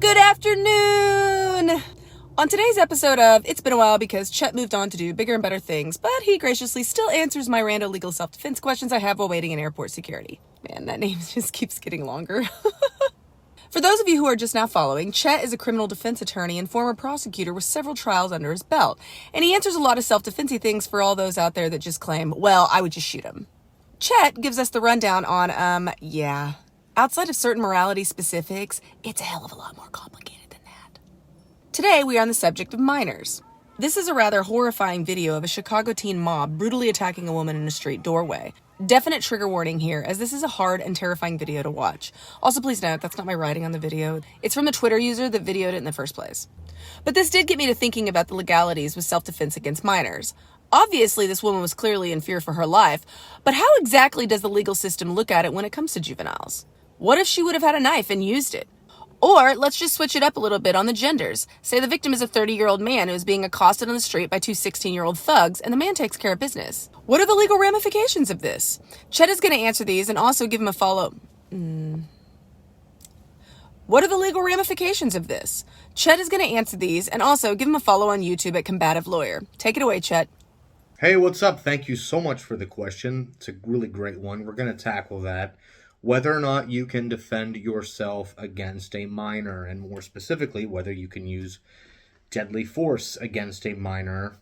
Good afternoon! On today's episode of It's Been a While because Chet moved on to do bigger and better things, but he graciously still answers my random legal self-defense questions I have while waiting in airport security. Man, that name just keeps getting longer. For those of you who are just now following, Chet is a criminal defense attorney and former prosecutor with several trials under his belt, and he answers a lot of self-defense-y things for all those out there that just claim, well, I would just shoot him. Chet gives us the rundown on, outside of certain morality specifics, it's a hell of a lot more complicated than that. Today, we are on the subject of minors. This is a rather horrifying video of a Chicago teen mob brutally attacking a woman in a street doorway. Definite trigger warning here, as this is a hard and terrifying video to watch. Also, please note, that's not my writing on the video. It's from the Twitter user that videoed it in the first place. But this did get me to thinking about the legalities with self-defense against minors. Obviously, this woman was clearly in fear for her life, but how exactly does the legal system look at it when it comes to juveniles? What if she would have had a knife and used it? Or let's just switch it up a little bit on the genders. Say the victim is a 30-year-old man who is being accosted on the street by two 16-year-old thugs, and the man takes care of business. What are the legal ramifications of this? Chet is going to answer these and also give him a follow. What are the legal ramifications of this? Chet is going to answer these and also give him a follow on YouTube at Combative Lawyer. Take it away, Chet. Hey, what's up? Thank you so much for the question. It's a really great one. We're going to tackle that. Whether or not you can defend yourself against a minor, and more specifically, whether you can use deadly force against a minor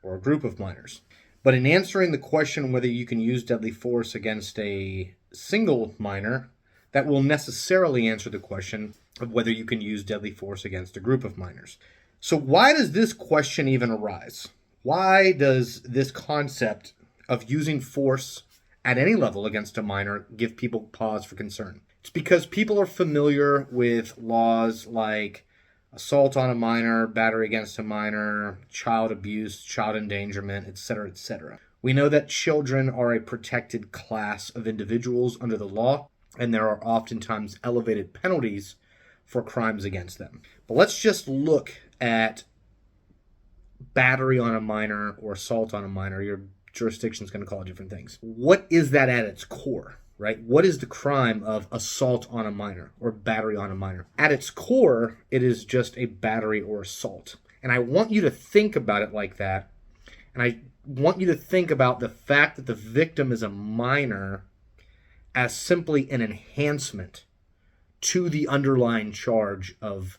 or a group of minors. But in answering the question whether you can use deadly force against a single minor, that will necessarily answer the question of whether you can use deadly force against a group of minors. So why does this question even arise? Why does this concept of using force at any level against a minor give people pause for concern? It's because people are familiar with laws like assault on a minor, battery against a minor, child abuse, child endangerment, etc., etc. We know that children are a protected class of individuals under the law, and there are oftentimes elevated penalties for crimes against them. But let's just look at battery on a minor or assault on a minor. Your jurisdiction is going to call it different things. What is that at its core, right? What is the crime of assault on a minor or battery on a minor? At its core, it is just a battery or assault. And I want you to think about it like that. And I want you to think about the fact that the victim is a minor as simply an enhancement to the underlying charge of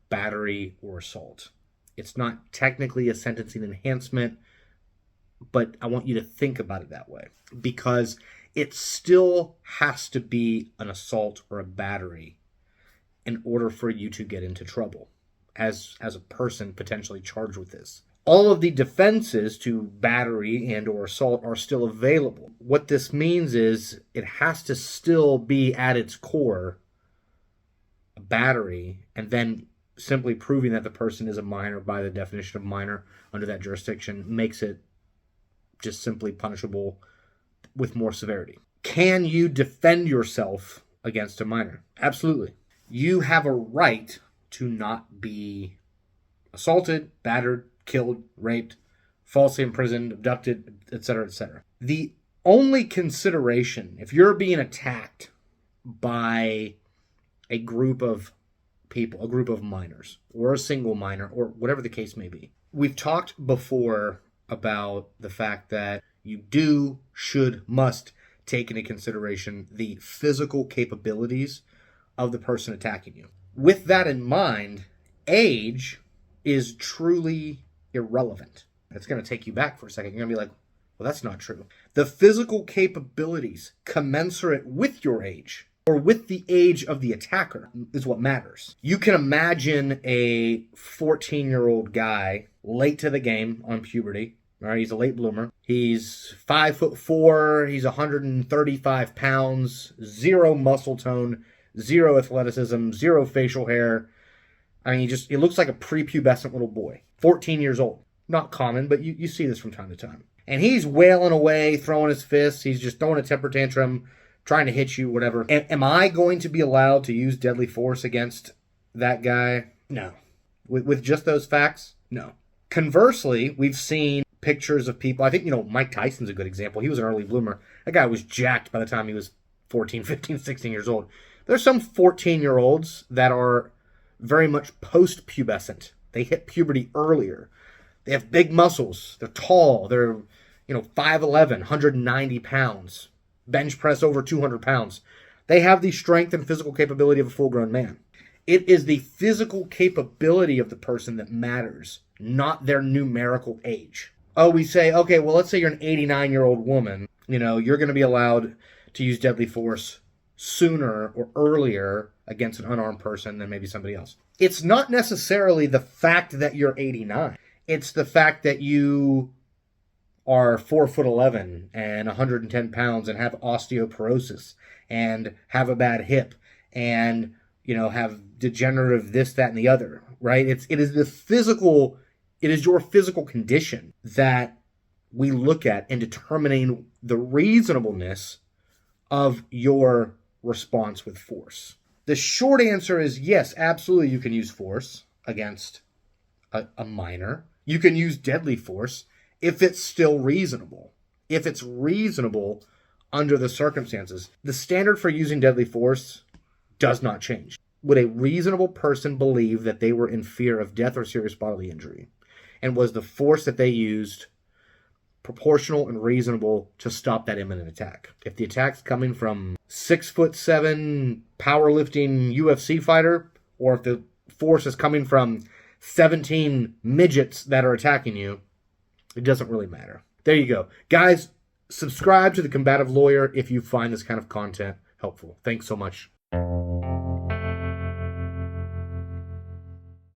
battery or assault. It's not technically a sentencing enhancement, but I want you to think about it that way, because it still has to be an assault or a battery in order for you to get into trouble as a person potentially charged with this. All of the defenses to battery and or assault are still available. What this means is it has to still be at its core a battery, and then simply proving that the person is a minor by the definition of minor under that jurisdiction makes it just simply punishable with more severity. Can you defend yourself against a minor? Absolutely. You have a right to not be assaulted, battered, killed, raped, falsely imprisoned, abducted, etc., etc. The only consideration, if you're being attacked by a group of people, a group of minors, or a single minor, or whatever the case may be. We've talked before about the fact that you do, should, must take into consideration the physical capabilities of the person attacking you. With that in mind, age is truly irrelevant. That's going to take you back for a second. You're going to be like, well, that's not true. The physical capabilities commensurate with your age or with the age of the attacker is what matters. You can imagine a 14-year-old guy late to the game on puberty. All right, he's a late bloomer. He's 5'4", he's 135 pounds, zero muscle tone, zero athleticism, zero facial hair. I mean, he looks like a prepubescent little boy. 14 years old. Not common, but you see this from time to time. And he's wailing away, throwing his fists. He's just throwing a temper tantrum, trying to hit you, whatever. Am I going to be allowed to use deadly force against that guy? No. With just those facts? No. Conversely, we've seen pictures of people. I think, Mike Tyson's a good example. He was an early bloomer. That guy was jacked by the time he was 14, 15, 16 years old. There's some 14-year-olds that are very much post-pubescent. They hit puberty earlier. They have big muscles. They're tall. They're, 5'11", 190 pounds. Bench press over 200 pounds. They have the strength and physical capability of a full-grown man. It is the physical capability of the person that matters, not their numerical age. Oh, we say, okay, well, let's say you're an 89-year-old woman. You're going to be allowed to use deadly force sooner or earlier against an unarmed person than maybe somebody else. It's not necessarily the fact that you're 89. It's the fact that you are 4'11" and 110 pounds and have osteoporosis and have a bad hip and, have degenerative this, that, and the other, right? It is your physical condition that we look at in determining the reasonableness of your response with force. The short answer is yes, absolutely you can use force against a minor. You can use deadly force if it's still reasonable. If it's reasonable under the circumstances. The standard for using deadly force does not change. Would a reasonable person believe that they were in fear of death or serious bodily injury? And was the force that they used proportional and reasonable to stop that imminent attack? If the attack's coming from 6'7" powerlifting UFC fighter, or if the force is coming from 17 midgets that are attacking you, it doesn't really matter. There you go. Guys, subscribe to The Combative Lawyer if you find this kind of content helpful. Thanks so much.